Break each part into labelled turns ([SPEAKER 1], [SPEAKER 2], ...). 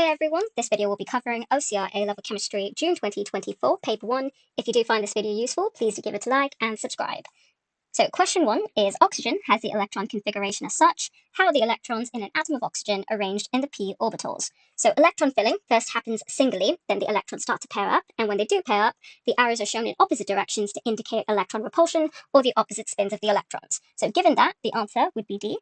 [SPEAKER 1] Hey everyone, this video will be covering OCR A-Level Chemistry, June 2024, Paper 1. If you do find this video useful, please do give it a like and subscribe. So question 1 is oxygen has the electron configuration as such. How are the electrons in an atom of oxygen arranged in the p orbitals? So electron filling first happens singly, then the electrons start to pair up, and when they do pair up, the arrows are shown in opposite directions to indicate electron repulsion or the opposite spins of the electrons. So given that, the answer would be D.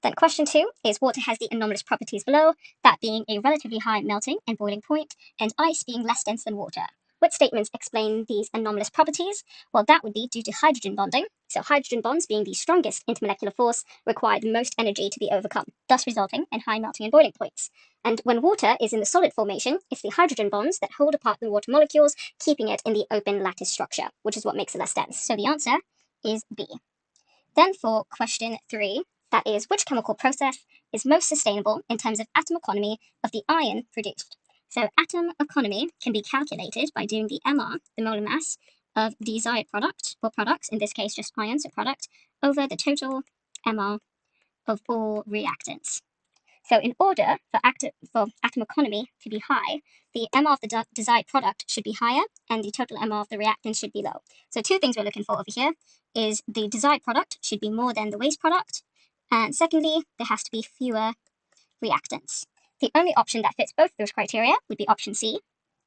[SPEAKER 1] Then question 2 is water has the anomalous properties below, that being a relatively high melting and boiling point, and ice being less dense than water. Which statements explain these anomalous properties? Well, that would be due to hydrogen bonding. So hydrogen bonds, being the strongest intermolecular force, require the most energy to be overcome, thus resulting in high melting and boiling points. And when water is in the solid formation, it's the hydrogen bonds that hold apart the water molecules, keeping it in the open lattice structure, which is what makes it less dense. So the answer is B. Then for question 3, that is, which chemical process is most sustainable in terms of atom economy of the ion produced? So atom economy can be calculated by doing the MR, the molar mass, of the desired product, or products, in this case just ions, so product, over the total MR of all reactants. So in order for atom economy to be high, the MR of the desired product should be higher, and the total MR of the reactant should be low. So two things we're looking for over here is the desired product should be more than the waste product, and secondly, there has to be fewer reactants. The only option that fits both of those criteria would be option C,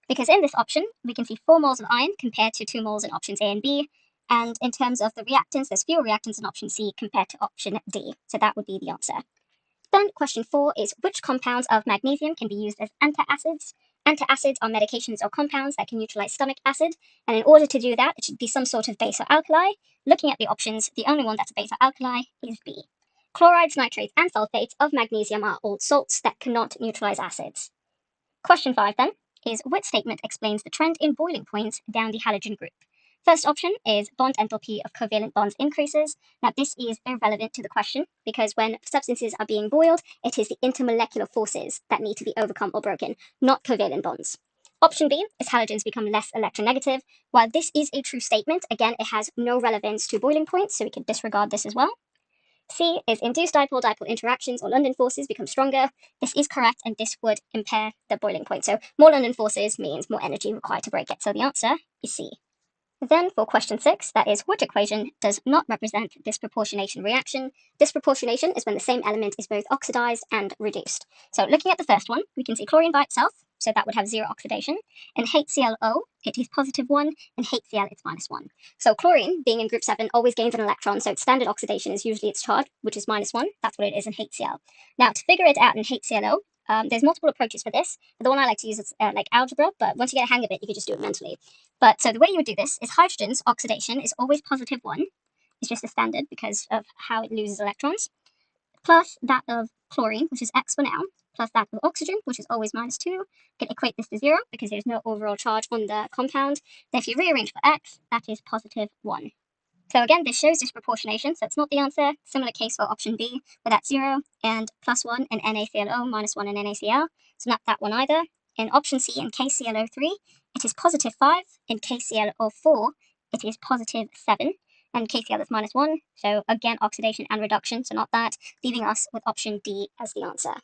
[SPEAKER 1] because in this option, we can see 4 moles of iron compared to 2 moles in options A and B, and in terms of the reactants, there's fewer reactants in option C compared to option D, so that would be the answer. Then question 4 is which compounds of magnesium can be used as antacids? Antacids are medications or compounds that can neutralize stomach acid, and in order to do that, it should be some sort of base or alkali. Looking at the options, the only one that's a base or alkali is B. Chlorides, nitrates, and sulfates of magnesium are all salts that cannot neutralize acids. Question 5 then is which statement explains the trend in boiling points down the halogen group? First option is bond enthalpy of covalent bonds increases. Now this is irrelevant to the question because when substances are being boiled, it is the intermolecular forces that need to be overcome or broken, not covalent bonds. Option B is halogens become less electronegative. While this is a true statement, again, it has no relevance to boiling points, so we can disregard this as well. C is induced dipole-dipole interactions or London forces become stronger. This is correct, and this would impair the boiling point. So more London forces means more energy required to break it. So the answer is C. Then for question 6, that is, which equation does not represent disproportionation reaction? Disproportionation is when the same element is both oxidized and reduced. So looking at the first one, we can see chlorine by itself, so that would have 0 oxidation. In HClO, it is +1, and HCl, it's -1. So chlorine, being in group 7, always gains an electron, so its standard oxidation is usually its charge, which is -1. That's what it is in HCl. Now, to figure it out in HClO, there's multiple approaches for this. The one I like to use is like algebra, but once you get a hang of it, you can just do it mentally. But so the way you would do this is hydrogen's oxidation is always +1. It's just a standard because of how it loses electrons, plus that of chlorine, which is X for now, plus that of oxygen, which is always -2. You can equate this to 0 because there's no overall charge on the compound. Then if you rearrange for X, that is +1. So again, this shows disproportionation, so it's not the answer. Similar case for option B, where that's 0 and +1 in NaClO, -1 in NaCl. So not that one either. In option C, in KClO3, it is +5. In KClO4, it is +7. And KCl is -1. So again, oxidation and reduction, so not that, leaving us with option D as the answer.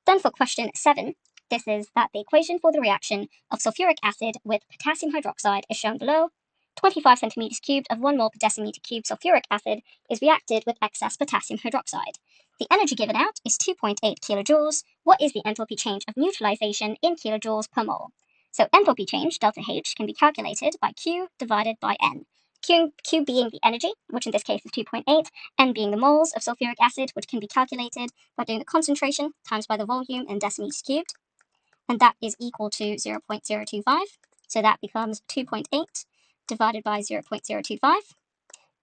[SPEAKER 1] Then for question 7, this is that the equation for the reaction of sulfuric acid with potassium hydroxide is shown below. 25 centimeters cubed of 1 mole per decimeter cubed sulfuric acid is reacted with excess potassium hydroxide. The energy given out is 2.8 kilojoules. What is the enthalpy change of neutralization in kilojoules per mole? So enthalpy change, delta H, can be calculated by Q divided by N. Q being the energy, which in this case is 2.8, N being the moles of sulfuric acid, which can be calculated by doing the concentration times by the volume in decimeters cubed. And that is equal to 0.025. So that becomes 2.8 divided by 0.025,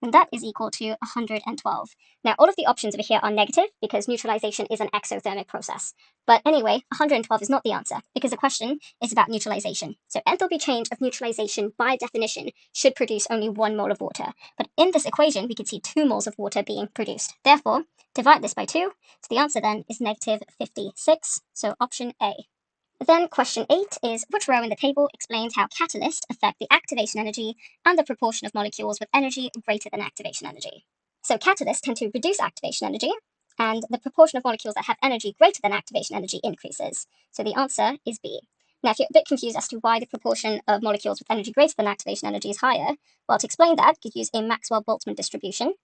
[SPEAKER 1] and that is equal to 112. Now, all of the options over here are negative because neutralization is an exothermic process. But anyway, 112 is not the answer because the question is about neutralization. So enthalpy change of neutralization, by definition, should produce only 1 mole of water. But in this equation, we can see 2 moles of water being produced. Therefore, divide this by 2. So the answer then is -56, so option A. Then question 8 is which row in the table explains how catalysts affect the activation energy and the proportion of molecules with energy greater than activation energy. So catalysts tend to reduce activation energy, and the proportion of molecules that have energy greater than activation energy increases. So the answer is B. Now, if you're a bit confused as to why the proportion of molecules with energy greater than activation energy is higher, well, to explain that, you could use a Maxwell-Boltzmann distribution.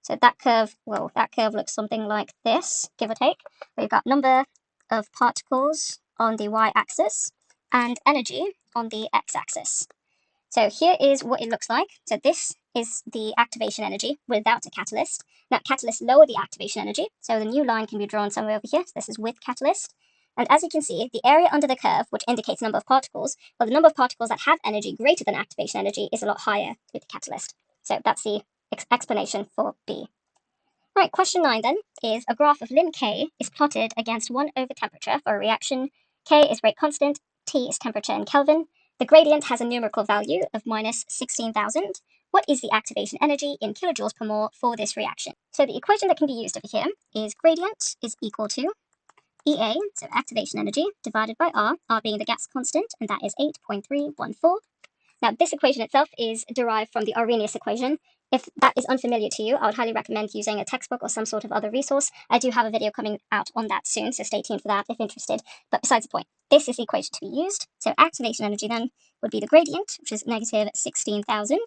[SPEAKER 1] So that curve looks something like this, give or take. We've got number of particles on the y-axis and energy on the x-axis. So here is what it looks like. So this is the activation energy without a catalyst. Now, catalysts lower the activation energy, so the new line can be drawn somewhere over here. So this is with catalyst. And as you can see, the area under the curve, which indicates number of particles, well, the number of particles that have energy greater than activation energy is a lot higher with the catalyst. So that's the explanation for B. Right, question 9 then is a graph of lim K is plotted against 1 over temperature for a reaction. K is rate constant, T is temperature in Kelvin. The gradient has a numerical value of minus 16,000. What is the activation energy in kilojoules per mole for this reaction? So the equation that can be used over here is gradient is equal to EA, so activation energy, divided by R being the gas constant, and that is 8.314. Now, this equation itself is derived from the Arrhenius equation. If that is unfamiliar to you, I would highly recommend using a textbook or some sort of other resource. I do have a video coming out on that soon, so stay tuned for that if interested. But besides the point, this is the equation to be used. So activation energy then would be the gradient, which is negative 16,000,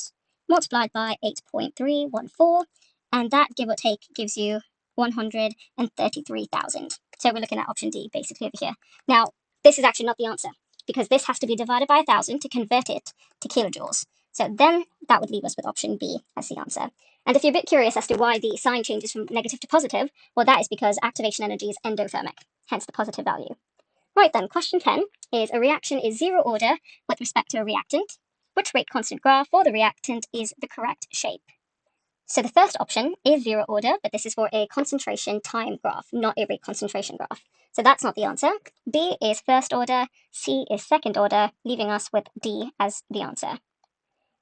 [SPEAKER 1] multiplied by 8.314, and that, give or take, gives you 133,000. So we're looking at option D, basically, over here. Now, this is actually not the answer, because this has to be divided by 1,000 to convert it to kilojoules. So then that would leave us with option B as the answer. And if you're a bit curious as to why the sign changes from negative to positive, well, that is because activation energy is endothermic, hence the positive value. Right then, question 10 is a reaction is zero order with respect to a reactant. Which rate constant graph for the reactant is the correct shape? So the first option is zero order, but this is for a concentration time graph, not a rate concentration graph. So that's not the answer. B is first order, C is second order, leaving us with D as the answer.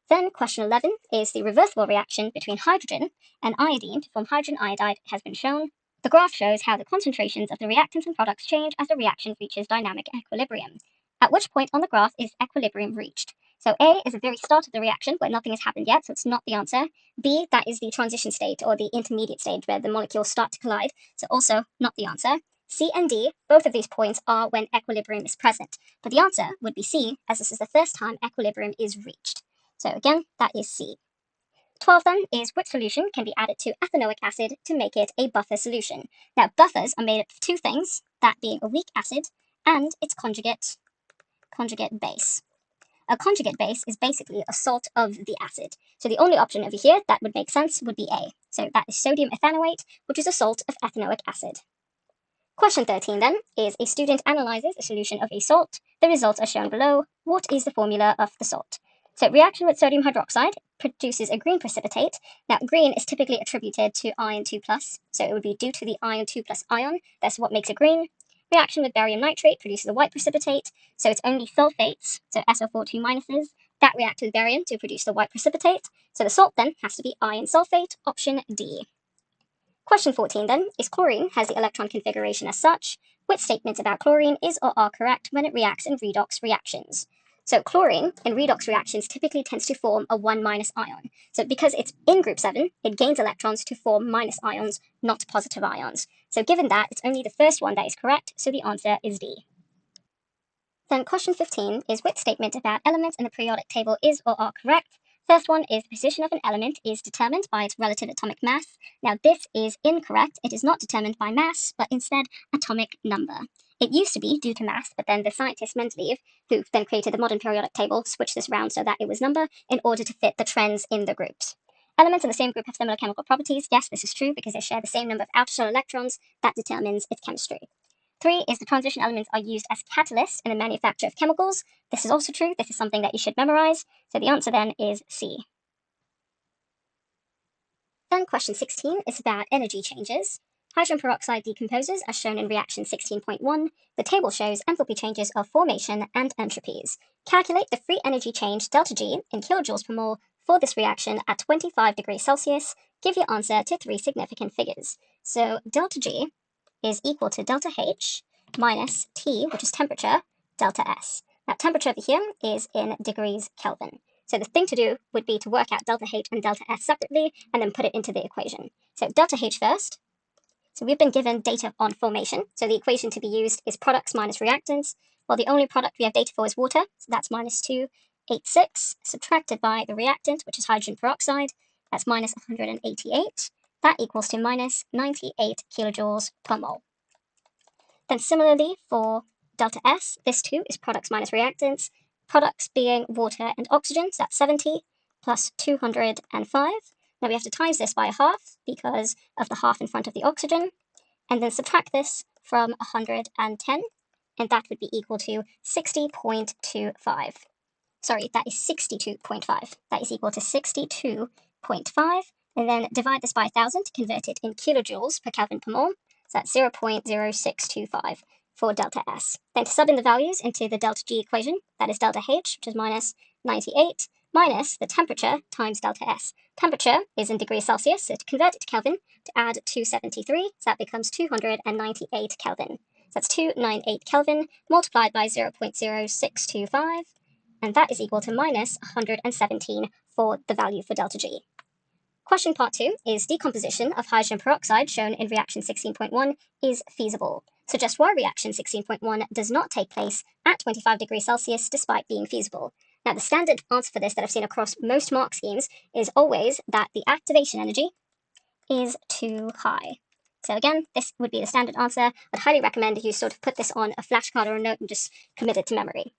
[SPEAKER 1] Then question 11 is the reversible reaction between hydrogen and iodine to form hydrogen iodide has been shown. The graph shows how the concentrations of the reactants and products change as the reaction reaches dynamic equilibrium. At which point on the graph is equilibrium reached? So A is the very start of the reaction where nothing has happened yet, so it's not the answer. B, that is the transition state or the intermediate stage where the molecules start to collide, so also not the answer. C and D, both of these points are when equilibrium is present, but the answer would be C, as this is the first time equilibrium is reached. So again, that is C. 12 then is which solution can be added to ethanoic acid to make it a buffer solution. Now buffers are made up of two things, that being a weak acid and its conjugate base. A conjugate base is basically a salt of the acid. So the only option over here that would make sense would be A. So that is sodium ethanoate, which is a salt of ethanoic acid. Question 13 then is a student analyzes a solution of a salt. The results are shown below. What is the formula of the salt? So reaction with sodium hydroxide produces a green precipitate. Now green is typically attributed to iron 2+, so it would be due to the iron 2+ ion. That's what makes it green. Reaction with barium nitrate produces a white precipitate, so it's only sulfates, so SO4 2 minuses, that react with barium to produce the white precipitate. So the salt then has to be iron sulfate, option D. Question 14 then is chlorine has the electron configuration as such. Which statements about chlorine is or are correct when it reacts in redox reactions? So chlorine in redox reactions typically tends to form a 1- ion. So because it's in group 7, it gains electrons to form minus ions, not positive ions. So given that, it's only the first one that is correct, so the answer is D. Then question 15 is which statement about elements in the periodic table is or are correct? First one is the position of an element is determined by its relative atomic mass. Now this is incorrect. It is not determined by mass, but instead atomic number. It used to be due to mass, but then the scientist Mendeleev, who then created the modern periodic table, switched this around so that it was number in order to fit the trends in the groups. Elements in the same group have similar chemical properties. Yes, this is true because they share the same number of outer shell electrons. That determines its chemistry. 3 is the transition elements are used as catalysts in the manufacture of chemicals. This is also true. This is something that you should memorize. So the answer then is C. Then question 16 is about energy changes. Hydrogen peroxide decomposes as shown in reaction 16.1. The table shows enthalpy changes of formation and entropies. Calculate the free energy change delta G in kilojoules per mole for this reaction at 25 degrees Celsius. Give your answer to 3 significant figures. So delta G is equal to delta H minus T, which is temperature, delta S. Now temperature over here is in degrees Kelvin. So the thing to do would be to work out delta H and delta S separately and then put it into the equation. So delta H first So we've been given data on formation. So the equation to be used is products minus reactants. Well, the only product we have data for is water, so that's minus 286, subtracted by the reactant, which is hydrogen peroxide, that's minus 188. That equals to minus 98 kilojoules per mole. Then similarly for delta S, this too is products minus reactants. Products being water and oxygen, so that's 70 plus 205. Now we have to times this by a half because of the half in front of the oxygen, and then subtract this from 110, and that would be equal to 60.25. Sorry, that is 62.5. That is equal to 62.5, and then divide this by 1,000 to convert it in kilojoules per Kelvin per mole. So that's 0.0625 for delta S. Then to sub in the values into the delta G equation, that is delta H, which is minus 98, minus the temperature times delta S. Temperature is in degrees Celsius, so to convert it to Kelvin, to add 273, so that becomes 298 Kelvin. So that's 298 Kelvin multiplied by 0.0625, and that is equal to minus 117 for the value for delta G. Question part 2 is decomposition of hydrogen peroxide shown in reaction 16.1 is feasible. Suggest why reaction 16.1 does not take place at 25 degrees Celsius despite being feasible. Now the standard answer for this that I've seen across most mark schemes is always that the activation energy is too high. So again, this would be the standard answer. I'd highly recommend you sort of put this on a flashcard or a note and just commit it to memory.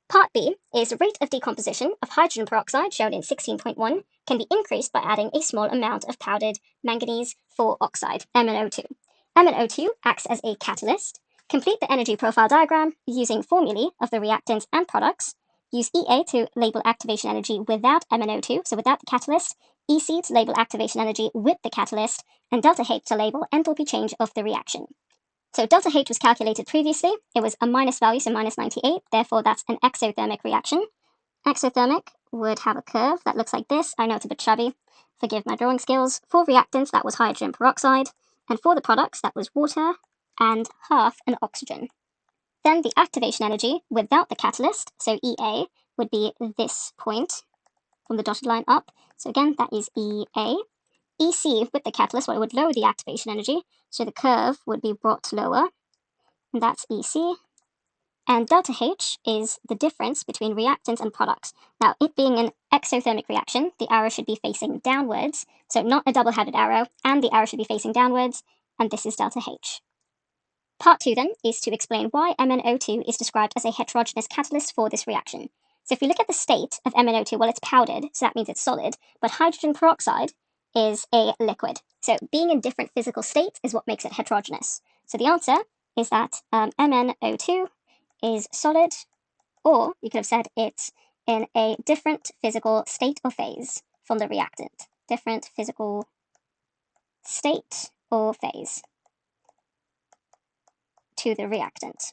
[SPEAKER 1] Part B is the rate of decomposition of hydrogen peroxide shown in 16.1 can be increased by adding a small amount of powdered manganese 4 oxide, MnO2. MnO2 acts as a catalyst. Complete the energy profile diagram using formulae of the reactants and products. Use EA to label activation energy without MnO2, so without the catalyst, EC to label activation energy with the catalyst, and delta H to label enthalpy change of the reaction. So delta H was calculated previously. It was a minus value, so minus 98. Therefore, that's an exothermic reaction. Exothermic would have a curve that looks like this. I know it's a bit shabby. Forgive my drawing skills. For reactants, that was hydrogen peroxide. And for the products, that was water and half an oxygen. Then the activation energy without the catalyst, so EA, would be this point from the dotted line up. So again, that is EA. EC with the catalyst, well, it would lower the activation energy, so the curve would be brought lower, and that's EC. And delta H is the difference between reactants and products. Now, it being an exothermic reaction, the arrow should be facing downwards, so not a double-headed arrow, and the arrow should be facing downwards, and this is delta H. Part 2 then is to explain why MnO2 is described as a heterogeneous catalyst for this reaction. So if we look at the state of MnO2, well, it's powdered, so that means it's solid, but hydrogen peroxide is a liquid. So being in different physical states is what makes it heterogeneous. So the answer is that MnO2 is solid, or you could have said it's in a different physical state or phase from the reactant. Different physical state or phase to the reactant.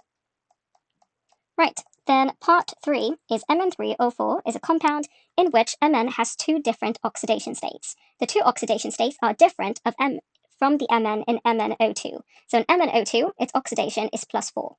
[SPEAKER 1] Right, then part 3 is Mn3O4 is a compound in which Mn has 2 different oxidation states. The 2 oxidation states are different from the Mn in MnO2. So in MnO2, its oxidation is +4.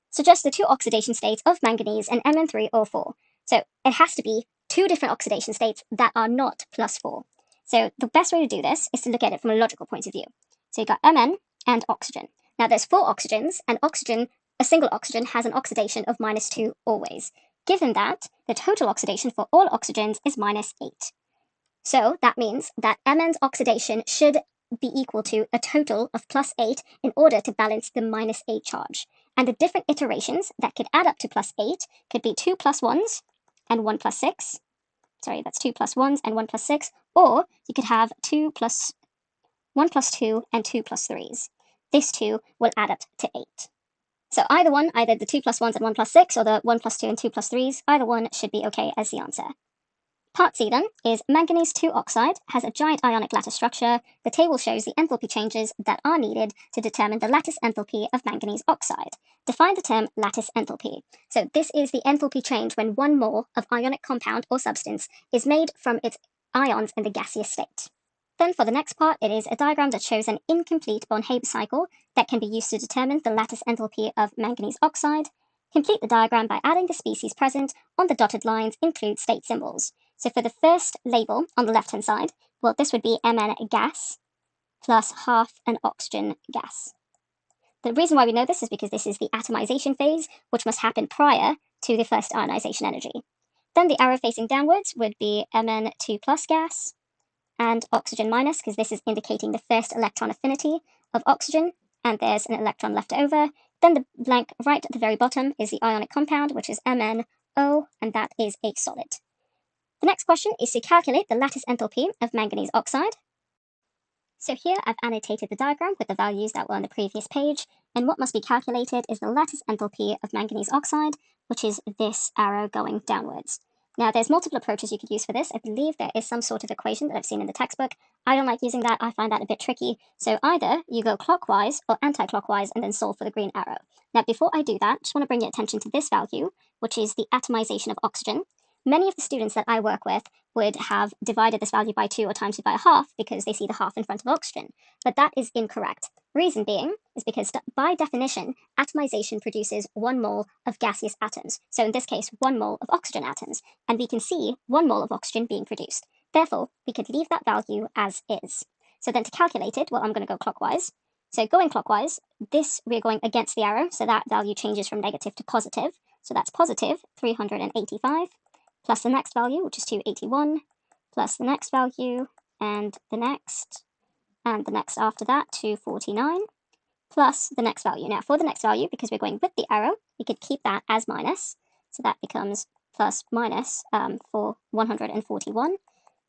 [SPEAKER 1] Suggest the 2 oxidation states of manganese in Mn3O4. So it has to be 2 different oxidation states that are not +4. So the best way to do this is to look at it from a logical point of view. So you've got Mn and oxygen. Now there's 4 oxygens, and a single oxygen has an oxidation of -2 always. Given that, the total oxidation for all oxygens is -8. So that means that Mn's oxidation should be equal to a total of +8 in order to balance the -8 charge. And the different iterations that could add up to +8 could be 2 + 1s and 1 + 6. Sorry, that's 2 + 1s and 1 + 6. Or you could have 1 + 2 and 2 + 3s. This 2 will add up to 8. So either the 2 + 1s and 1 + 6, or the 1 + 2 and 2 + 3s, either one should be okay as the answer. Part C then is manganese 2 oxide has a giant ionic lattice structure. The table shows the enthalpy changes that are needed to determine the lattice enthalpy of manganese oxide. Define the term lattice enthalpy. So this is the enthalpy change when 1 mole of ionic compound or substance is made from its ions in the gaseous state. Then for the next part, it is a diagram that shows an incomplete Born-Haber cycle that can be used to determine the lattice enthalpy of manganese oxide. Complete the diagram by adding the species present on the dotted lines, include state symbols. So for the first label on the left-hand side, well, this would be Mn gas. plus half an oxygen gas. The reason why we know this is because this is the atomization phase, which must happen prior to the first ionization energy. Then the arrow facing downwards would be Mn2 plus gas and oxygen minus, because this is indicating the first electron affinity of oxygen, and there's an electron left over. Then the blank right at the very bottom is the ionic compound, which is MnO, and that is a solid. The next question is to calculate the lattice enthalpy of manganese oxide. So here I've annotated the diagram with the values that were on the previous page, and what must be calculated is the lattice enthalpy of manganese oxide, which is this arrow going downwards. Now there's multiple approaches you could use for this. I believe there is some sort of equation that I've seen in the textbook. I don't like using that, I find that a bit tricky. So either you go clockwise or anti-clockwise and then solve for the green arrow. Now before I do that, I just want to bring your attention to this value, which is the atomization of oxygen. Many of the students that I work with would have divided this value by 2 or times it by a half because they see the half in front of oxygen, but that is incorrect. Reason being is because by definition, atomization produces 1 mole of gaseous atoms, so in this case 1 mole of oxygen atoms, and we can see 1 mole of oxygen being produced. Therefore, we could leave that value as is. So then to calculate it, well, I'm going to go clockwise. So going clockwise, this we're going against the arrow, so that value changes from negative to positive. So that's positive 385. Plus the next value, which is 281, plus the next value, and the next after that, 249, plus the next value. Now, for the next value, because we're going with the arrow, we could keep that as minus, so that becomes plus minus for 141,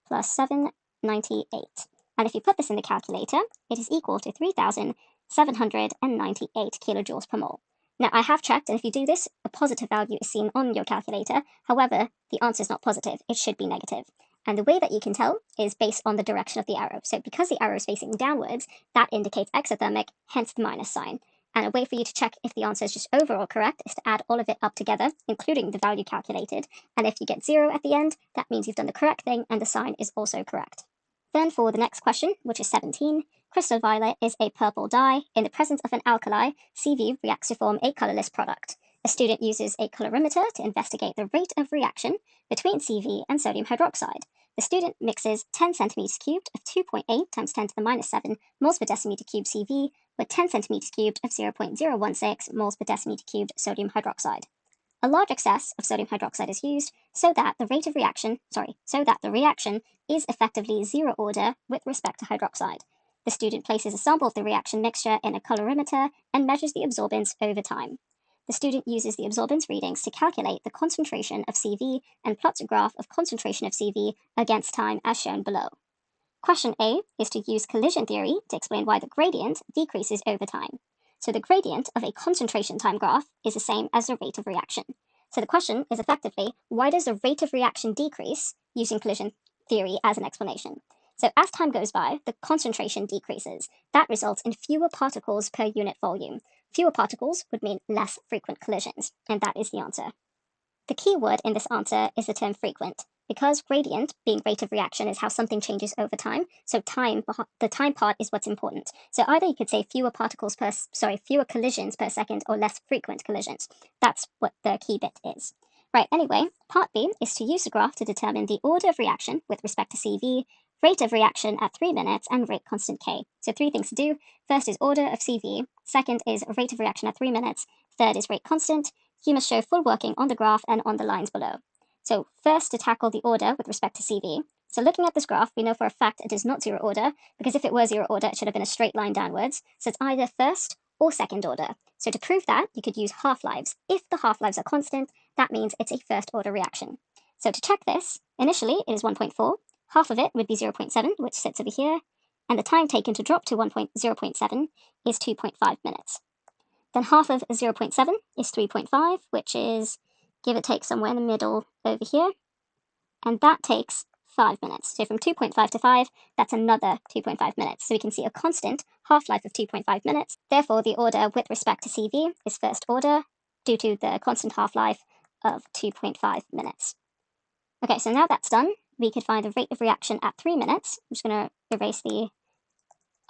[SPEAKER 1] plus 798. And if you put this in the calculator, it is equal to 3,798 kilojoules per mole. Now, I have checked, and if you do this, a positive value is seen on your calculator. However, the answer is not positive. It should be negative. And the way that you can tell is based on the direction of the arrow. So because the arrow is facing downwards, that indicates exothermic, hence the minus sign. And a way for you to check if the answer is just overall correct is to add all of it up together, including the value calculated. And if you get 0 at the end, that means you've done the correct thing and the sign is also correct. Then for the next question, which is 17, crystal violet is a purple dye. In the presence of an alkali, CV reacts to form a colorless product. A student uses a colorimeter to investigate the rate of reaction between CV and sodium hydroxide. The student mixes 10 centimeters cubed of 2.8 times 10 to the minus 7 moles per decimeter cubed CV with 10 centimeters cubed of 0.016 moles per decimeter cubed sodium hydroxide. A large excess of sodium hydroxide is used so that the reaction is effectively zero order with respect to hydroxide. The student places a sample of the reaction mixture in a colorimeter and measures the absorbance over time. The student uses the absorbance readings to calculate the concentration of CV and plots a graph of concentration of CV against time as shown below. Question A is to use collision theory to explain why the gradient decreases over time. So the gradient of a concentration time graph is the same as the rate of reaction. So the question is effectively, why does the rate of reaction decrease using collision theory as an explanation? So as time goes by, the concentration decreases. That results in fewer particles per unit volume. Fewer particles would mean less frequent collisions, and that is the answer. The key word in this answer is the term frequent, because gradient, being rate of reaction, is how something changes over time, so the time part is what's important. So either you could say fewer collisions per second or less frequent collisions. That's what the key bit is. Right, anyway, part B is to use the graph to determine the order of reaction with respect to CV, rate of reaction at 3 minutes, and rate constant K. So 3 things to do. First is order of CV, second is rate of reaction at 3 minutes, third is rate constant. You must show full working on the graph and on the lines below. So first, to tackle the order with respect to CV. So looking at this graph, we know for a fact it is not zero order, because if it were zero order, it should have been a straight line downwards. So it's either first or second order. So to prove that, you could use half-lives. If the half-lives are constant, that means it's a first order reaction. So to check this, initially it is 1.4. Half of it would be 0.7, which sits over here, and the time taken to drop to 0.7 is 2.5 minutes. Then half of 0.7 is 3.5, which is, give or take, somewhere in the middle over here, and that takes 5 minutes. So from 2.5 to 5, that's another 2.5 minutes. So we can see a constant half-life of 2.5 minutes. Therefore, the order with respect to CV is first order, due to the constant half-life of 2.5 minutes. Okay, so now that's done, we could find the rate of reaction at 3 minutes. I'm just going to erase the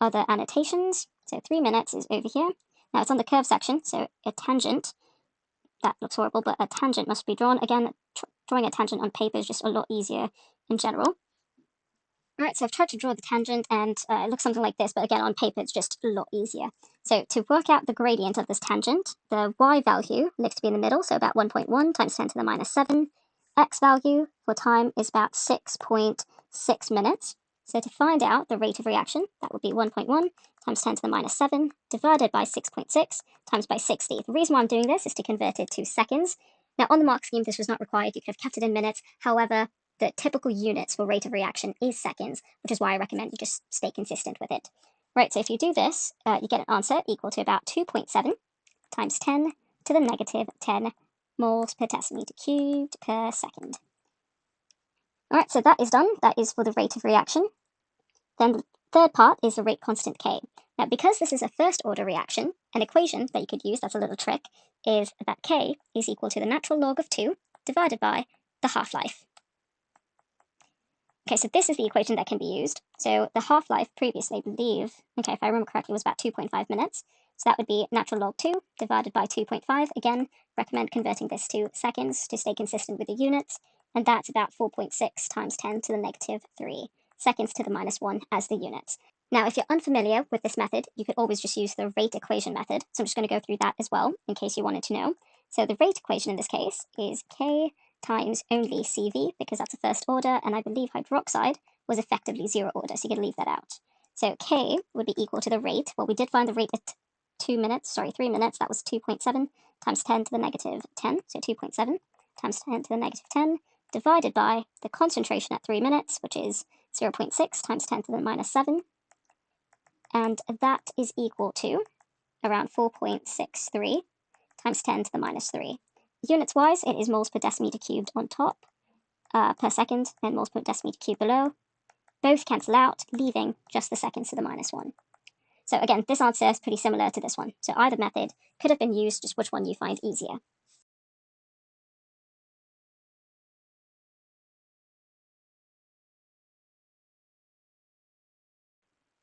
[SPEAKER 1] other annotations. So 3 minutes is over here. Now it's on the curve section, so a tangent, that looks horrible, but a tangent must be drawn. Again, drawing a tangent on paper is just a lot easier in general. Alright, so I've tried to draw the tangent and it looks something like this, but again on paper it's just a lot easier. So to work out the gradient of this tangent, the y value looks to be in the middle, so about 1.1 times 10 to the minus 7. X value for time is about 6.6 minutes. So to find out the rate of reaction, that would be 1.1 times 10 to the minus 7 divided by 6.6 times by 60. The reason why I'm doing this is to convert it to seconds. Now on the mark scheme this was not required, you could have kept it in minutes, however, the typical units for rate of reaction is seconds, which is why I recommend you just stay consistent with it. Right, so if you do this, you get an answer equal to about 2.7 times 10 to the negative 10 moles per decimeter cubed per second. Alright, so that is done. That is for the rate of reaction. Then the third part is the rate constant K. Now, because this is a first order reaction, an equation that you could use, that's a little trick, is that K is equal to the natural log of 2 divided by the half-life. Okay, so this is the equation that can be used. So the half-life previously, I believe, okay, if I remember correctly, was about 2.5 minutes. So that would be natural log 2 divided by 2.5. Again, recommend converting this to seconds to stay consistent with the units. And that's about 4.6 times 10 to the negative 3 seconds to the minus 1 as the units. Now, if you're unfamiliar with this method, you could always just use the rate equation method. So I'm just going to go through that as well, in case you wanted to know. So the rate equation in this case is K times only CV, because that's a first order, and I believe hydroxide was effectively zero order, so you could leave that out. So K would be equal to the rate. Well, we did find the rate at 3 minutes, that was 2.7 times 10 to the negative 10, so 2.7 times 10 to the negative 10, divided by the concentration at 3 minutes, which is 0.6 times 10 to the minus 7, and that is equal to around 4.63 times 10 to the minus 3. Units-wise, it is moles per decimeter cubed on top per second, and moles per decimeter cubed below. Both cancel out, leaving just the seconds to the minus 1. So again, this answer is pretty similar to this one. So either method could have been used, just which one you find easier.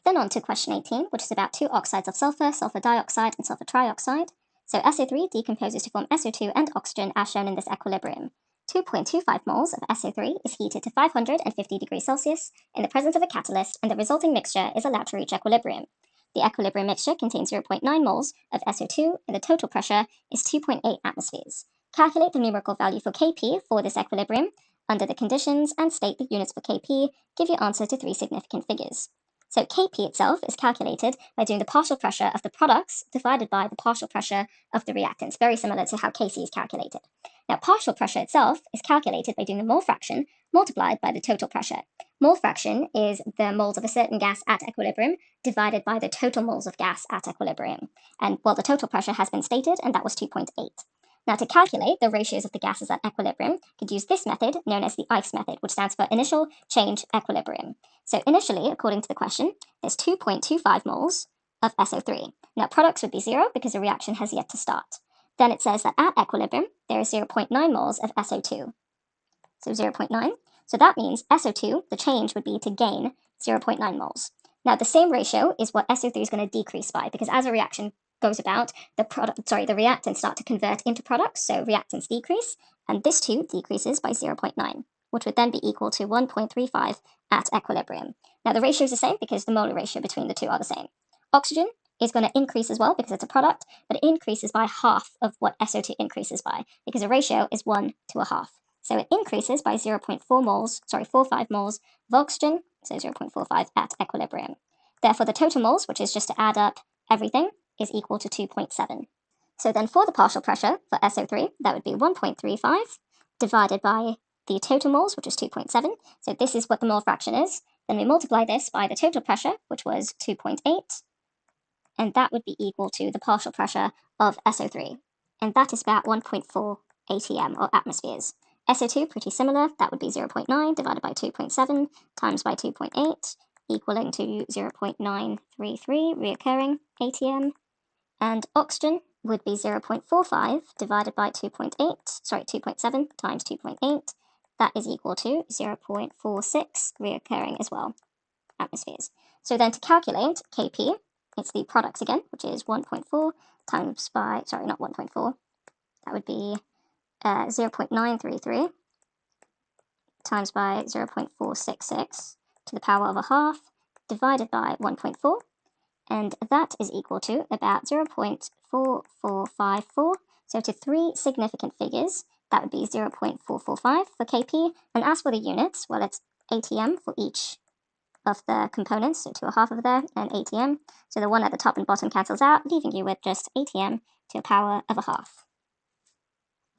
[SPEAKER 1] Then on to question 18, which is about two oxides of sulfur, sulfur dioxide and sulfur trioxide. So SO3 decomposes to form SO2 and oxygen as shown in this equilibrium. 2.25 moles of SO3 is heated to 550 degrees Celsius in the presence of a catalyst, and the resulting mixture is allowed to reach equilibrium. The equilibrium mixture contains 0.9 moles of SO2, and the total pressure is 2.8 atmospheres. Calculate the numerical value for Kp for this equilibrium under the conditions and state the units for Kp. Give your answer to 3 significant figures. So Kp itself is calculated by doing the partial pressure of the products divided by the partial pressure of the reactants, very similar to how Kc is calculated. Now, partial pressure itself is calculated by doing the mole fraction multiplied by the total pressure. Mole fraction is the moles of a certain gas at equilibrium divided by the total moles of gas at equilibrium. And, well, the total pressure has been stated, and that was 2.8. Now, to calculate the ratios of the gases at equilibrium, you could use this method, known as the ICE method, which stands for initial change equilibrium. So initially, according to the question, there's 2.25 moles of SO3. Now, products would be 0 because the reaction has yet to start. Then it says that at equilibrium, there is 0.9 moles of SO2. So 0.9. So that means SO2, the change would be to gain 0.9 moles. Now, the same ratio is what SO3 is going to decrease by, because as a reaction goes about, the reactants start to convert into products, so reactants decrease, and this too decreases by 0.9, which would then be equal to 1.35 at equilibrium. Now, the ratio is the same because the molar ratio between the two are the same. Oxygen is going to increase as well because it's a product, but it increases by half of what SO2 increases by, because the ratio is 1 to a half. So it increases by 0.45 moles of oxygen, so 0.45 at equilibrium. Therefore, the total moles, which is just to add up everything, is equal to 2.7. So then for the partial pressure for SO3, that would be 1.35 divided by the total moles, which is 2.7. So this is what the mole fraction is. Then we multiply this by the total pressure, which was 2.8, and that would be equal to the partial pressure of SO3. And that is about 1.4 atm, or atmospheres. SO2, pretty similar. That would be 0.9 divided by 2.7 times by 2.8, equaling to 0.933 reoccurring atm. And oxygen would be 0.45 divided by 2.7 times 2.8. That is equal to 0.46 reoccurring as well, atmospheres. So then to calculate Kp, it's the products again, which is 1.4 times by, not 1.4, that would be 0.933 times by 0.466 to the power of a half divided by 1.4, and that is equal to about 0.4454. So to three significant figures, that would be 0.445 for Kp, and as for the units, well, it's ATM for each of the components, so to a half of there, and ATM. So the one at the top and bottom cancels out, leaving you with just ATM to a power of a half.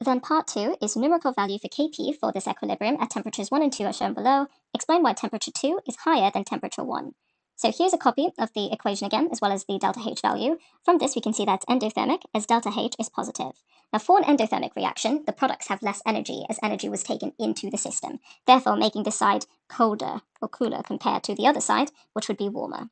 [SPEAKER 1] Then part 2 is numerical value for Kp for this equilibrium at temperatures 1 and 2 are shown below. Explain why temperature 2 is higher than temperature 1. So here's a copy of the equation again, as well as the delta H value. From this, we can see that it's endothermic, as delta H is positive. Now, for an endothermic reaction, the products have less energy, as energy was taken into the system, therefore making this side colder or cooler compared to the other side, which would be warmer.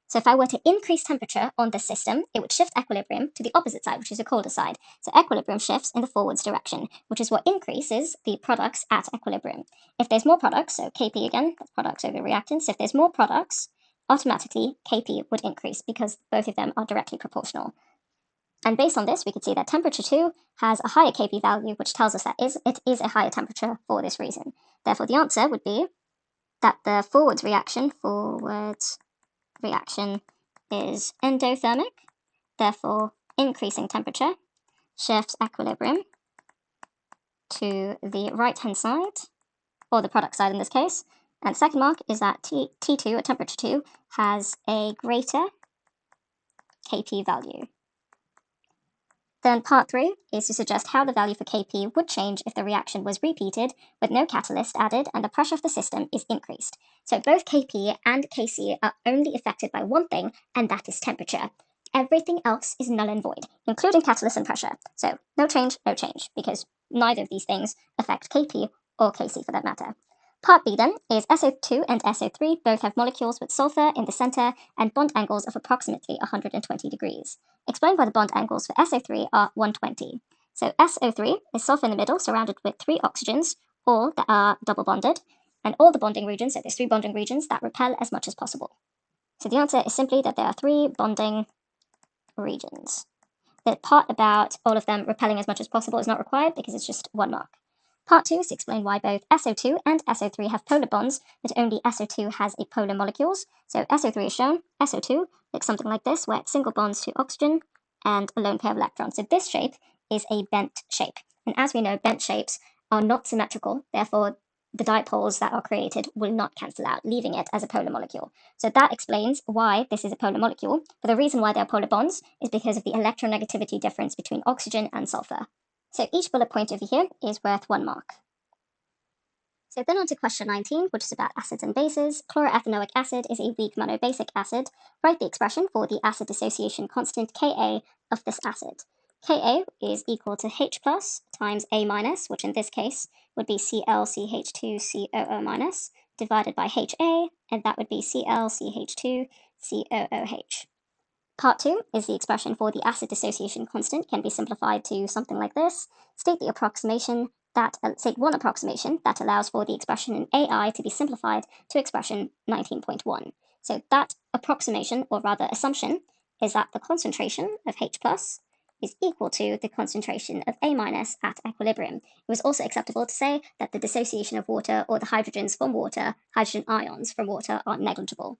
[SPEAKER 1] So if I were to increase temperature on this system, it would shift equilibrium to the opposite side, which is the colder side. So equilibrium shifts in the forwards direction, which is what increases the products at equilibrium. If there's more products, so Kp again, that's products over reactants, so if there's more products, automatically Kp would increase because both of them are directly proportional. And based on this, we could see that temperature 2 has a higher Kp value, which tells us that it is a higher temperature for this reason. Therefore, the answer would be that the forwards reaction is endothermic, therefore increasing temperature shifts equilibrium to the right-hand side, or the product side in this case. And second mark is that T2 at temperature 2 has a greater Kp value. Then part 3 is to suggest how the value for Kp would change if the reaction was repeated with no catalyst added and the pressure of the system is increased. So both Kp and Kc are only affected by one thing, and that is temperature. Everything else is null and void, including catalyst and pressure. So no change, because neither of these things affect Kp or Kc for that matter. Part B then is SO2 and SO3 both have molecules with sulfur in the center and bond angles of approximately 120 degrees. Explain why the bond angles for SO3 are 120. So SO3 is sulfur in the middle surrounded with 3 oxygens, all that are double bonded, and all the bonding regions, so there's 3 bonding regions that repel as much as possible. So the answer is simply that there are 3 bonding regions. The part about all of them repelling as much as possible is not required because it's just 1 mark. Part 2 is to explain why both SO2 and SO3 have polar bonds, but only SO2 has apolar molecules. So SO3 is shown, SO2 looks something like this, where it's single bonds to oxygen and a lone pair of electrons. So this shape is a bent shape. And as we know, bent shapes are not symmetrical, therefore the dipoles that are created will not cancel out, leaving it as a polar molecule. So that explains why this is a polar molecule, but the reason why they are polar bonds is because of the electronegativity difference between oxygen and sulfur. So each bullet point over here is worth 1 mark. So then on to question 19, which is about acids and bases. Chloroethanoic acid is a weak monobasic acid. Write the expression for the acid dissociation constant Ka of this acid. Ka is equal to H plus times A minus, which in this case would be ClCH2COO minus, divided by Ha, and that would be ClCH2COOH. Part 2 is the expression for the acid dissociation constant can be simplified to something like this. State one approximation that allows for the expression in AI to be simplified to expression 19.1. So that approximation, or rather assumption, is that the concentration of H plus is equal to the concentration of A minus at equilibrium. It was also acceptable to say that the dissociation of water or the hydrogen ions from water are negligible.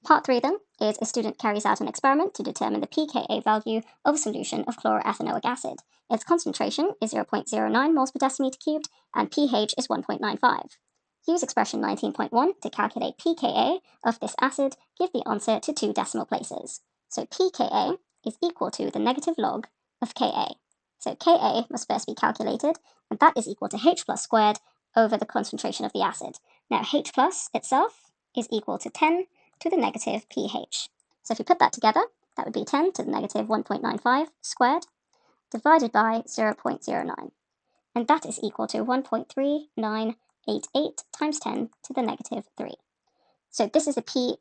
[SPEAKER 1] Part 3 then is a student carries out an experiment to determine the pKa value of a solution of chloroethanoic acid. Its concentration is 0.09 moles per decimeter cubed and pH is 1.95. Use expression 19.1 to calculate pKa of this acid. Give the answer to 2 decimal places. So pKa is equal to the negative log of Ka. So Ka must first be calculated, and that is equal to H plus squared over the concentration of the acid. Now H plus itself is equal to 10 to the negative pH. So if you put that together, that would be 10 to the negative 1.95 squared divided by 0.09. And that is equal to 1.3988 times 10 to the negative 3. So this is the Ka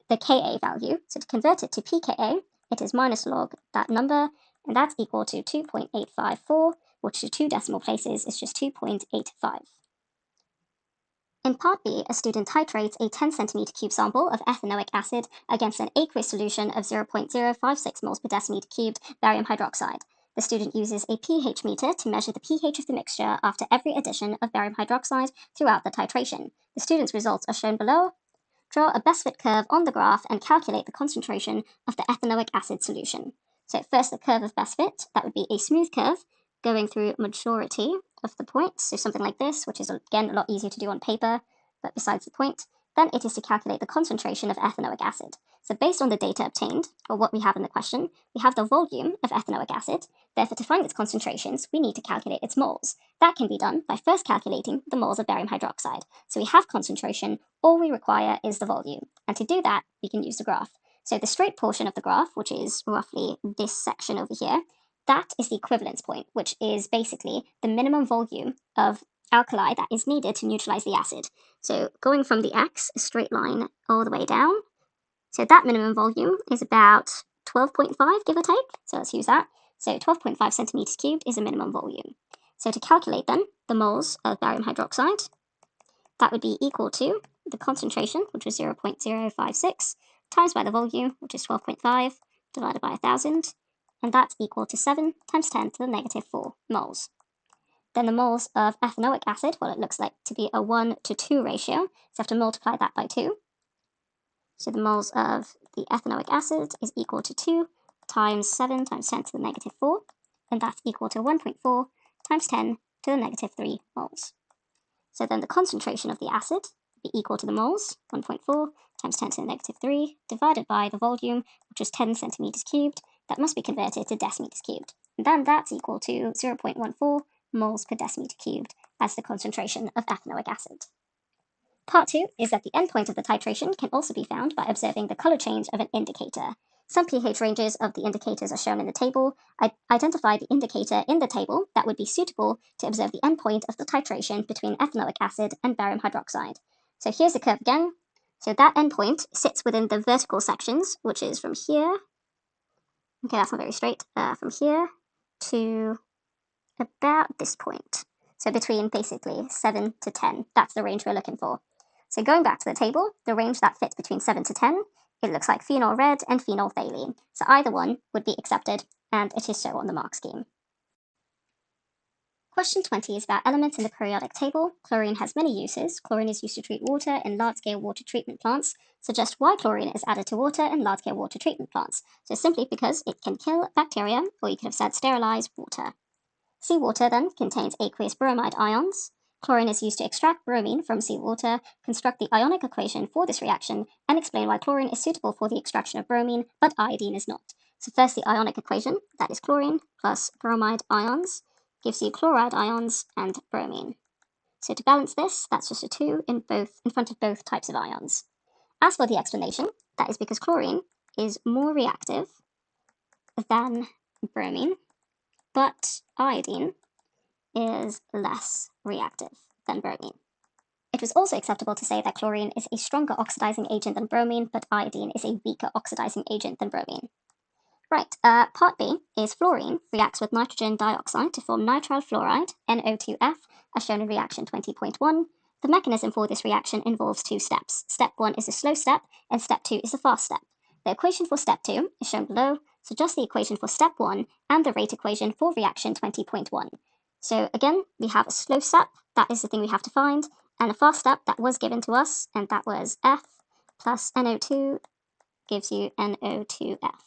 [SPEAKER 1] value. So to convert it to pKa, it is minus log that number, and that's equal to 2.854, which to 2 decimal places is just 2.85. In part B, a student titrates a 10 centimeter cube sample of ethanoic acid against an aqueous solution of 0.056 moles per decimeter cubed barium hydroxide. The student uses a pH meter to measure the pH of the mixture after every addition of barium hydroxide throughout the titration. The student's results are shown below. Draw a best fit curve on the graph and calculate the concentration of the ethanoic acid solution. So first, the curve of best fit, that would be a smooth curve going through majority of the points, so something like this, which is again a lot easier to do on paper, but besides the point. Then it is to calculate the concentration of ethanoic acid. So based on the data obtained, or what we have in the question, we have the volume of ethanoic acid. Therefore, to find its concentrations, we need to calculate its moles. That can be done by first calculating the moles of barium hydroxide. So we have concentration, all we require is the volume. And to do that, we can use the graph. So the straight portion of the graph, which is roughly this section over here, that is the equivalence point, which is basically the minimum volume of alkali that is needed to neutralize the acid. So going from the x, a straight line all the way down. So that minimum volume is about 12.5, give or take. So let's use that. So 12.5 centimeters cubed is a minimum volume. So to calculate then the moles of barium hydroxide, that would be equal to the concentration, which was 0.056, times by the volume, which is 12.5, divided by 1,000, and that's equal to 7 times 10 to the negative 4 moles. Then the moles of ethanoic acid, well, it looks like to be a 1 to 2 ratio, so you have to multiply that by 2. So the moles of the ethanoic acid is equal to 2 times 7 times 10 to the negative 4, and that's equal to 1.4 times 10 to the negative 3 moles. So then the concentration of the acid would be equal to the moles, 1.4 times 10 to the negative 3, divided by the volume, which is 10 centimeters cubed. That must be converted to decimeters cubed. And then that's equal to 0.14 moles per decimeter cubed as the concentration of ethanoic acid. Part 2 is that the endpoint of the titration can also be found by observing the color change of an indicator. Some pH ranges of the indicators are shown in the table. Identify the indicator in the table that would be suitable to observe the endpoint of the titration between ethanoic acid and barium hydroxide. So here's the curve again. So that endpoint sits within the vertical sections, which is from here. Okay, that's not very straight. From here to about this point. So between basically 7 to 10. That's the range we're looking for. So going back to the table, the range that fits between 7 to 10, it looks like phenol red and phenol phthalene. So either one would be accepted, and it is so on the mark scheme. Question 20 is about elements in the periodic table. Chlorine has many uses. Chlorine is used to treat water in large-scale water treatment plants. Suggest why chlorine is added to water in large-scale water treatment plants. So simply because it can kill bacteria, or you could have said sterilize water. Seawater then contains aqueous bromide ions. Chlorine is used to extract bromine from seawater, construct the ionic equation for this reaction, and explain why chlorine is suitable for the extraction of bromine, but iodine is not. So first, the ionic equation, that is chlorine plus bromide ions, gives you chloride ions and bromine. So to balance this, that's just a 2 in front of both types of ions. As for the explanation, that is because chlorine is more reactive than bromine, but iodine is less reactive than bromine. It was also acceptable to say that chlorine is a stronger oxidizing agent than bromine, but iodine is a weaker oxidizing agent than bromine. Right, part B is fluorine reacts with nitrogen dioxide to form nitrile fluoride, NO2F, as shown in reaction 20.1. The mechanism for this reaction involves 2 steps. Step 1 is a slow step, and step 2 is a fast step. The equation for step 2 is shown below, so just the equation for step 1 and the rate equation for reaction 20.1. So again, we have a slow step, that is the thing we have to find, and a fast step that was given to us, and that was F plus NO2 gives you NO2F.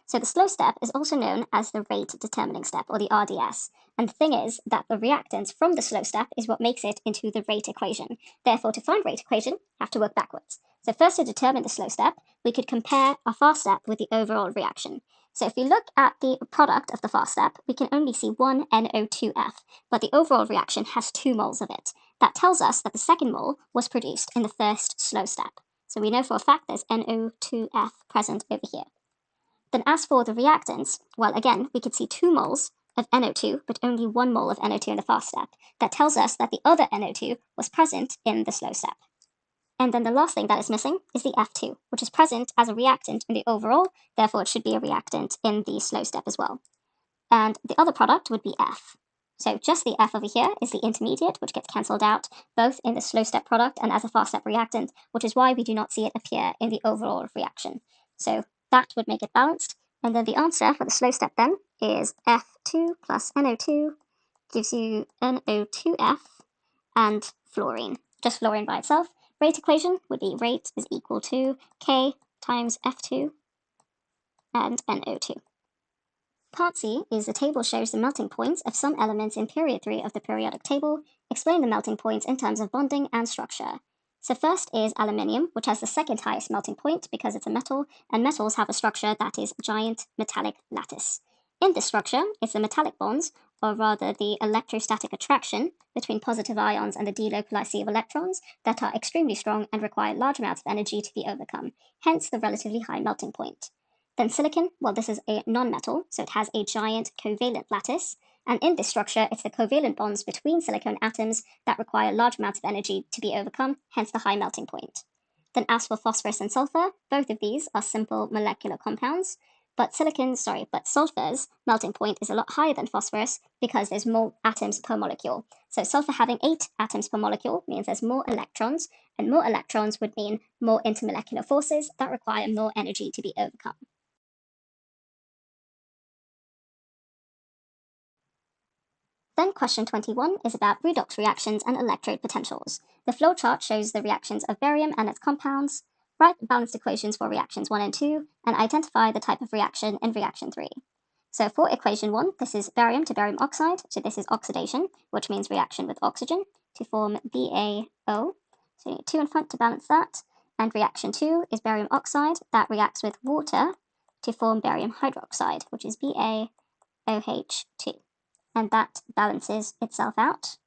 [SPEAKER 1] So the slow step is also known as the rate determining step, or the RDS. And the thing is that the reactants from the slow step is what makes it into the rate equation. Therefore, to find rate equation, you have to work backwards. So first, to determine the slow step, we could compare a fast step with the overall reaction. So if we look at the product of the fast step, we can only see one NO2F, but the overall reaction has 2 moles of it. That tells us that the second mole was produced in the first slow step. So we know for a fact there's NO2F present over here. Then as for the reactants, well, again, we could see 2 moles of NO2, but only 1 mole of NO2 in the fast step. That tells us that the other NO2 was present in the slow step. And then the last thing that is missing is the F2, which is present as a reactant in the overall, therefore it should be a reactant in the slow step as well. And the other product would be F. So just the F over here is the intermediate, which gets cancelled out both in the slow step product and as a fast step reactant, which is why we do not see it appear in the overall reaction. So that would make it balanced. And then the answer for the slow step then is F2 plus NO2 gives you NO2F and fluorine, just fluorine by itself. rate equation would be rate is equal to K times F2 and NO2. Part C is the table shows the melting points of some elements in period 3 of the periodic table. Explain the melting points in terms of bonding and structure. So first is aluminium, which has the second highest melting point because it's a metal, and metals have a structure that is giant metallic lattice. In this structure, it's the metallic bonds, or rather the electrostatic attraction between positive ions and the delocalized sea of electrons, that are extremely strong and require large amounts of energy to be overcome, hence the relatively high melting point. Then silicon, well, this is a non-metal, so it has a giant covalent lattice, and in this structure, it's the covalent bonds between silicon atoms that require large amounts of energy to be overcome, hence the high melting point. Then as for phosphorus and sulfur, both of these are simple molecular compounds, but sulfur's melting point is a lot higher than phosphorus because there's more atoms per molecule. So sulfur having 8 atoms per molecule means there's more electrons, and more electrons would mean more intermolecular forces that require more energy to be overcome. Then question 21 is about redox reactions and electrode potentials. The flowchart shows the reactions of barium and its compounds. Write the balanced equations for reactions 1 and 2, and identify the type of reaction in reaction 3. So for equation 1, this is barium to barium oxide, so this is oxidation, which means reaction with oxygen to form BaO. So you need 2 in front to balance that. And reaction 2 is barium oxide, that reacts with water to form barium hydroxide, which is BaOH2. And that balances itself out.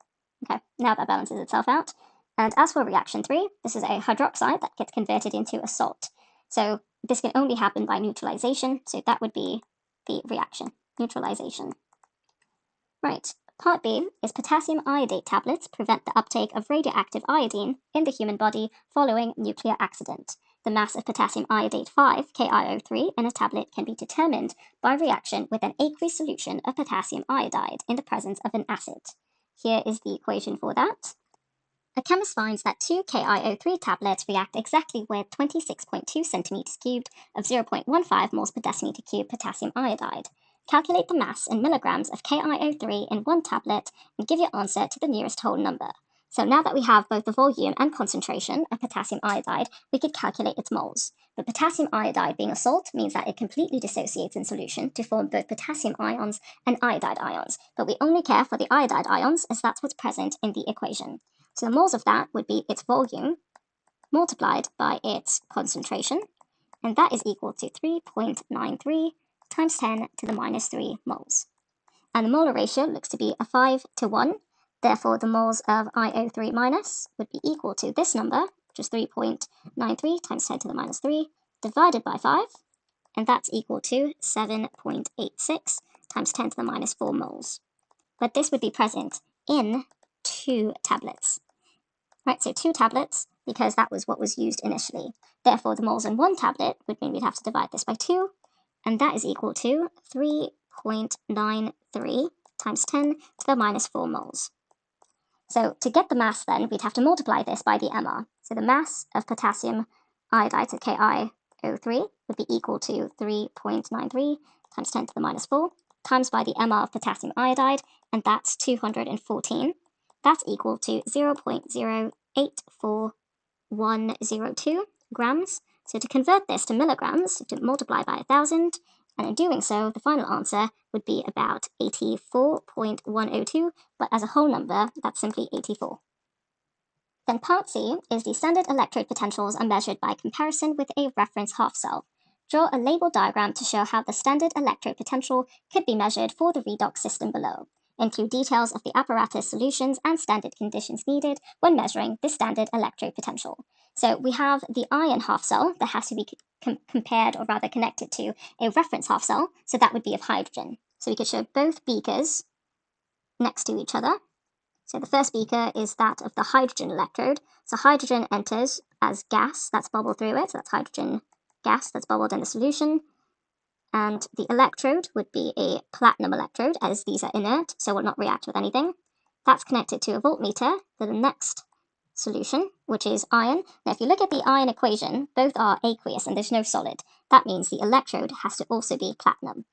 [SPEAKER 1] Okay, now that balances itself out. And as for reaction 3, this is a hydroxide that gets converted into a salt. So this can only happen by neutralization, so that would be the reaction, neutralization. Right, part B is potassium iodate tablets prevent the uptake of radioactive iodine in the human body following nuclear accident. The mass of potassium iodate 5, KiO3, in a tablet can be determined by reaction with an aqueous solution of potassium iodide in the presence of an acid. Here is the equation for that. A chemist finds that 2 KiO3 tablets react exactly with 26.2 centimeters cubed of 0.15 moles per decimeter cubed potassium iodide. Calculate the mass in milligrams of KiO3 in one tablet and give your answer to the nearest whole number. So now that we have both the volume and concentration of potassium iodide, we could calculate its moles. But potassium iodide being a salt means that it completely dissociates in solution to form both potassium ions and iodide ions. But we only care for the iodide ions as that's what's present in the equation. So the moles of that would be its volume multiplied by its concentration, and that is equal to 3.93 times 10 to the minus 3 moles. And the molar ratio looks to be a 5 to 1. Therefore, the moles of IO3 minus would be equal to this number, which is 3.93 times 10 to the minus 3, divided by 5, and that's equal to 7.86 times 10 to the minus 4 moles. But this would be present in 2 tablets. Right, so 2 tablets, because that was what was used initially. Therefore, the moles in 1 tablet would mean we'd have to divide this by 2, and that is equal to 3.93 times 10 to the minus 4 moles. So to get the mass then, we'd have to multiply this by the MR. So the mass of potassium iodide to KiO3 would be equal to 3.93 times 10 to the minus 4 times by the MR of potassium iodide, and that's 214. That's equal to 0.084102 grams. So to convert this to milligrams, to multiply by 1,000, and in doing so, the final answer would be about 84.102, but as a whole number, that's simply 84. Then part C is the standard electrode potentials are measured by comparison with a reference half cell. Draw a label diagram to show how the standard electrode potential could be measured for the redox system below. Include details of the apparatus solutions and standard conditions needed when measuring the standard electrode potential. So we have the iron half cell that has to be compared, or rather connected to, a reference half cell, so that would be of hydrogen. So we could show both beakers next to each other. So the first beaker is that of the hydrogen electrode. So hydrogen enters as gas that's bubbled through it, so that's hydrogen gas that's bubbled in the solution. And the electrode would be a platinum electrode, as these are inert, so will not react with anything. That's connected to a voltmeter for the next solution, which is iron. Now, if you look at the iron equation, both are aqueous and there's no solid. That means the electrode has to also be platinum.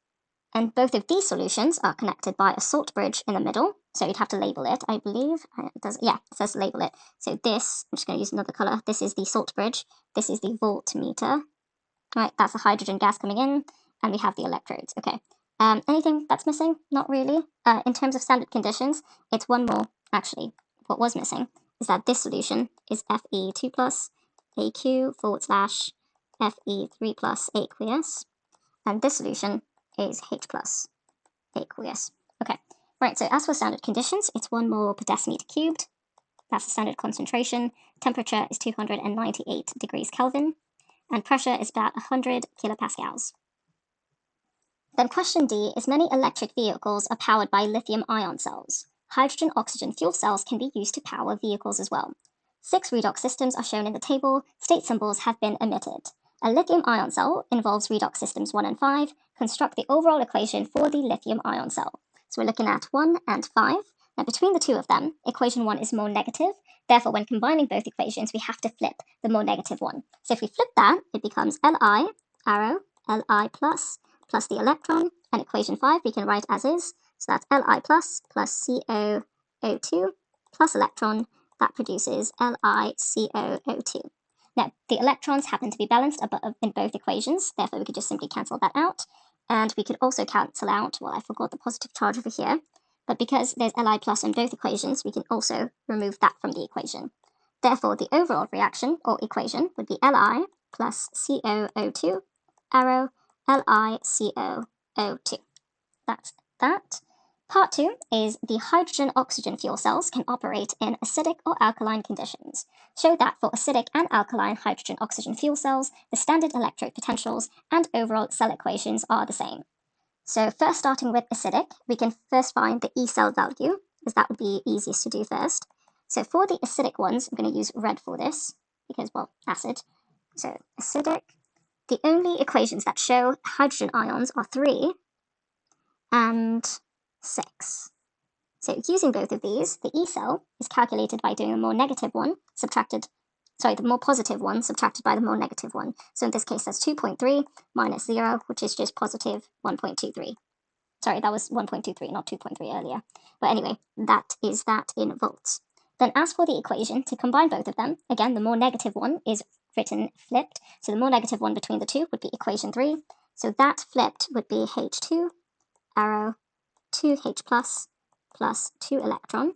[SPEAKER 1] And both of these solutions are connected by a salt bridge in the middle, So you'd have to label it, I believe. It does, yeah, it says label it. So this, I'm just going to use another color. This is the salt bridge. This is the voltmeter. Right, that's the hydrogen gas coming in, and we have the electrodes. Okay. Anything that's missing? Not really. In terms of standard conditions, it's one more. Actually, what was missing is that this solution is Fe2 plus AQ / Fe3 plus aqueous, and this solution is H plus aqueous. Okay, right, so as for standard conditions, it's 1 mole per decimeter cubed. That's the standard concentration. Temperature is 298 degrees Kelvin, and pressure is about 100 kilopascals. Then question D is many electric vehicles are powered by lithium-ion cells. Hydrogen-oxygen fuel cells can be used to power vehicles as well. 6 redox systems are shown in the table. State symbols have been omitted. A lithium-ion cell involves redox systems 1 and 5. Construct the overall equation for the lithium-ion cell. So we're looking at 1 and 5. Now between the two of them, equation 1 is more negative. Therefore, when combining both equations, we have to flip the more negative one. So if we flip that, it becomes Li, arrow, Li plus the electron, and equation 5 we can write as is. So that's Li plus COO2 plus electron. That produces LiCOO2. Now, the electrons happen to be balanced in both equations, therefore we could just simply cancel that out. And we could also cancel out, well, I forgot the positive charge over here, but because there's Li plus in both equations, we can also remove that from the equation. Therefore, the overall reaction, or equation, would be Li plus COO2, arrow, LiCOO2. That's that. Part 2 is the hydrogen-oxygen fuel cells can operate in acidic or alkaline conditions. Show that for acidic and alkaline hydrogen-oxygen fuel cells, the standard electrode potentials and overall cell equations are the same. So first starting with acidic, we can first find the E cell value, as that would be easiest to do first. So for the acidic ones, I'm going to use red for this, because, well, acid. So acidic. The only equations that show hydrogen ions are 3 and 6. So using both of these, the E cell is calculated by doing the more negative one the more positive one subtracted by the more negative one. So in this case, that's 2.3 minus 0, which is just positive 1.23. Sorry, that was 1.23, not 2.3 earlier. But anyway, that is that in volts. Then as for the equation, to combine both of them, again, the more negative one is written flipped. So the more negative one between the two would be equation 3. So that flipped would be H2, arrow, 2H plus 2 electron.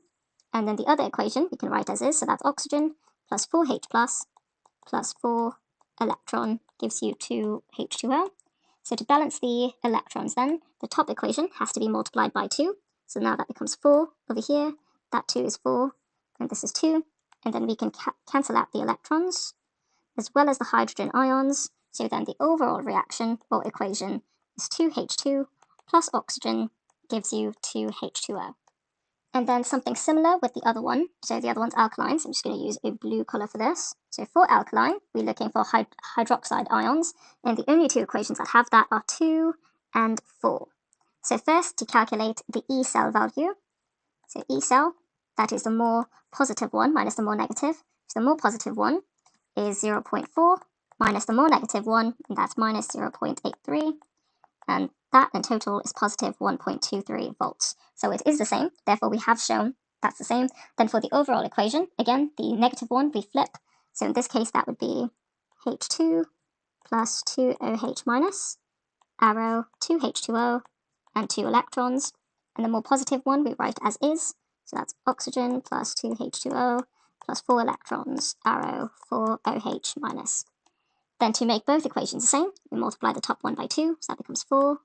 [SPEAKER 1] And then the other equation we can write as is, so that's oxygen plus 4H plus 4 electron gives you 2H2O. So to balance the electrons then, the top equation has to be multiplied by 2. So now that becomes 4 over here, that 2 is 4, and this is 2. And then we can cancel out the electrons, as well as the hydrogen ions. So then the overall reaction, or equation, is 2H2 plus oxygen gives you 2H2O. And then something similar with the other one. So the other one's alkaline, so I'm just going to use a blue color for this. So for alkaline, we're looking for hydroxide ions, and the only two equations that have that are 2 and 4. So first, to calculate the E cell value. So E cell, that is the more positive one minus the more negative. So the more positive one is 0.4 minus the more negative one, and that's minus 0.83. And that in total is positive 1.23 volts. So it is the same, therefore we have shown that's the same. Then for the overall equation, again, the negative one we flip. So in this case, that would be H2 plus 2OH minus, arrow, 2H2O, and 2 electrons. And the more positive one we write as is. So that's oxygen plus 2H2O plus 4 electrons, arrow, 4OH minus. Then to make both equations the same, we multiply the top one by 2, so that becomes 4.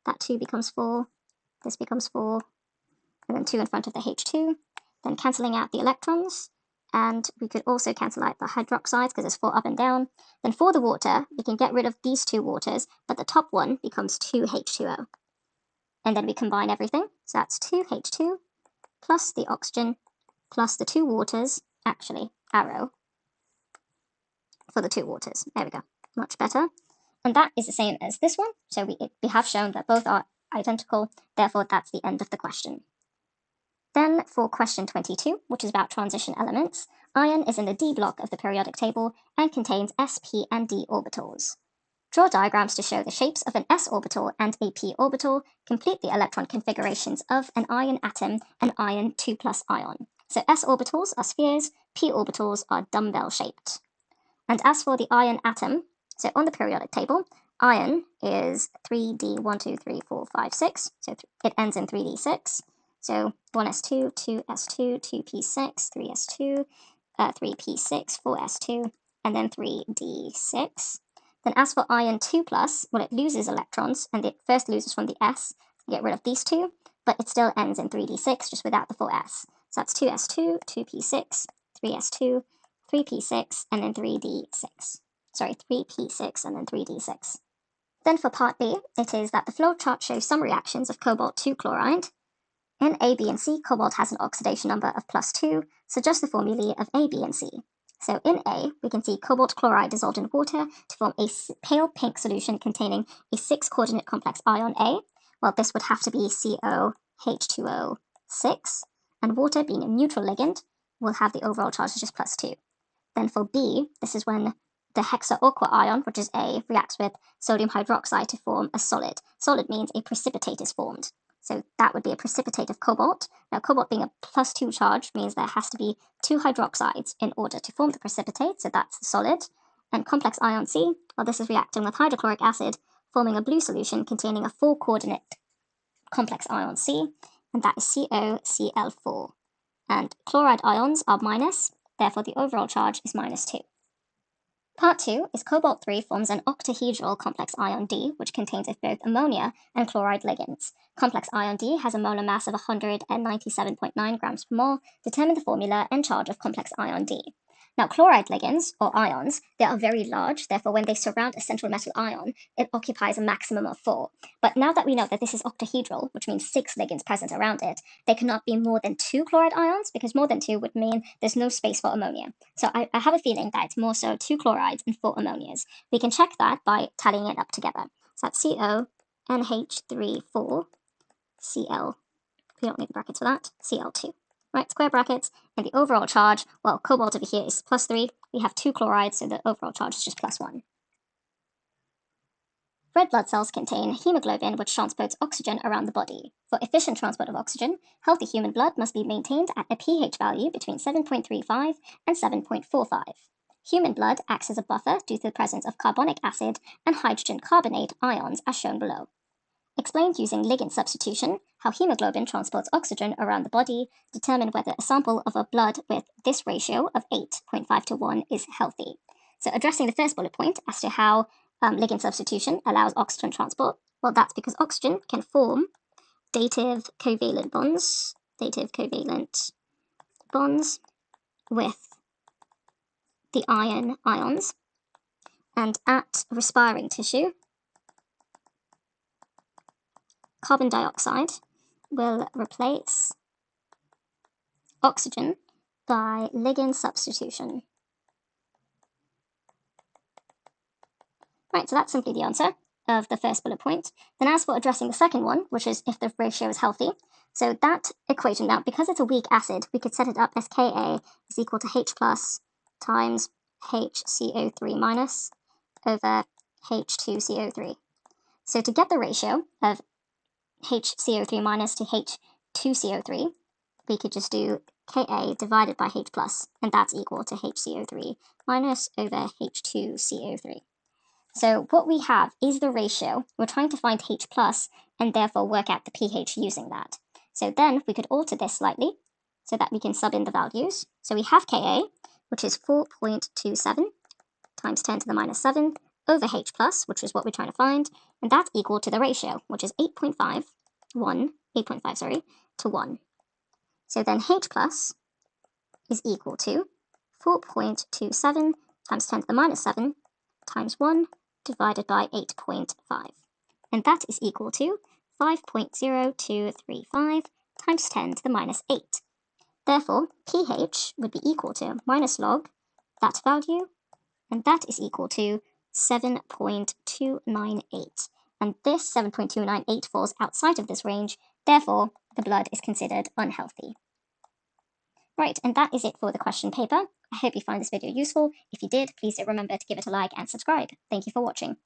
[SPEAKER 1] That 2 becomes 4. This becomes 4. And then 2 in front of the H2. Then cancelling out the electrons. And we could also cancel out the hydroxides because there's 4 up and down. Then for the water, we can get rid of these 2 waters, but the top one becomes 2H2O. And then we combine everything. So that's 2H2 plus the oxygen plus the 2 waters, actually, arrow, for the 2 waters. There we go. Much better. And that is the same as this one. So we have shown that both are identical. Therefore, that's the end of the question. Then for question 22, which is about transition elements, iron is in the D block of the periodic table and contains s, p, and d orbitals. Draw diagrams to show the shapes of an s orbital and a p orbital. Complete the electron configurations of an iron atom and iron 2+ ion. So s orbitals are spheres, p orbitals are dumbbell shaped. And as for the iron atom, so on the periodic table, iron is 3d 1, 2, 3, 4, 5, 6. So it ends in 3d6. So 1s2, 2s2, 2p6, 3s2, 3p6, 4s2, and then 3d6. Then as for iron 2+, well, it loses electrons, and it first loses from the s to get rid of these two, but it still ends in 3d6, just without the full s. So that's 2s2, 2p6, 3s2, 3p6, and then 3d6. Sorry, 3p6 and then 3d6. Then for part B, it is that the flow chart shows some reactions of cobalt-2 chloride. In A, B, and C, cobalt has an oxidation number of +2, so just the formulae of A, B, and C. So in A, we can see cobalt chloride dissolved in water to form a pale pink solution containing a 6-coordinate complex ion A. Well, this would have to be COH2O6, and water being a neutral ligand will have the overall charge as just +2. Then for B, this is when the hexaaqua ion, which is A, reacts with sodium hydroxide to form a solid. Solid means a precipitate is formed. So that would be a precipitate of cobalt. Now, cobalt being a +2 charge means there has to be 2 hydroxides in order to form the precipitate, so that's solid. And complex ion C, well, this is reacting with hydrochloric acid, forming a blue solution containing a 4-coordinate complex ion C, and that is COCl4. And chloride ions are minus, therefore the overall charge is -2. Part 2 is cobalt-3 forms an octahedral complex ion D, which contains both ammonia and chloride ligands. Complex ion D has a molar mass of 197.9 grams per mole. Determine the formula and charge of complex ion D. Now, chloride ligands, or ions, they are very large, therefore when they surround a central metal ion, it occupies a maximum of 4. But now that we know that this is octahedral, which means 6 ligands present around it, there cannot be more than 2 chloride ions, because more than 2 would mean there's no space for ammonia. So I have a feeling that it's more so 2 chlorides and 4 ammonias. We can check that by tallying it up together. So that's CO, NH3, 4, Cl, we don't need brackets for that, Cl2. Right, square brackets, and the overall charge, well, cobalt over here is +3, we have 2 chlorides, so the overall charge is just +1. Red blood cells contain hemoglobin, which transports oxygen around the body. For efficient transport of oxygen, healthy human blood must be maintained at a pH value between 7.35 and 7.45. Human blood acts as a buffer due to the presence of carbonic acid and hydrogen carbonate ions, as shown below. Explained using ligand substitution, how hemoglobin transports oxygen around the body. Determine whether a sample of a blood with this ratio of 8.5 to 1 is healthy. So addressing the first bullet point as to how ligand substitution allows oxygen transport, well, that's because oxygen can form dative covalent bonds with the ions, and at respiring tissue, carbon dioxide will replace oxygen by ligand substitution. Right, so that's simply the answer of the first bullet point. Then as for addressing the second one, which is if the ratio is healthy, so that equation now, because it's a weak acid, we could set it up as Ka is equal to H plus times HCO3 minus over H2CO3. So to get the ratio of HCO3 minus to H2CO3, we could just do Ka divided by H plus, and that's equal to HCO3 minus over H2CO3. So what we have is the ratio. We're trying to find H plus and therefore work out the pH using that. So then we could alter this slightly so that we can sub in the values. So we have Ka, which is 4.27 times 10 to the minus 7 over H plus, which is what we're trying to find, and that's equal to the ratio, which is 8.5 to 1. So then H plus is equal to 4.27 times 10 to the minus 7 times 1 divided by 8.5. And that is equal to 5.0235 times 10 to the minus 8. Therefore, pH would be equal to minus log that value, and that is equal to 7.298. And this 7.298 falls outside of this range, therefore the blood is considered unhealthy. Right, and that is it for the question paper. I hope you find this video useful. If you did, please do remember to give it a like and subscribe. Thank you for watching.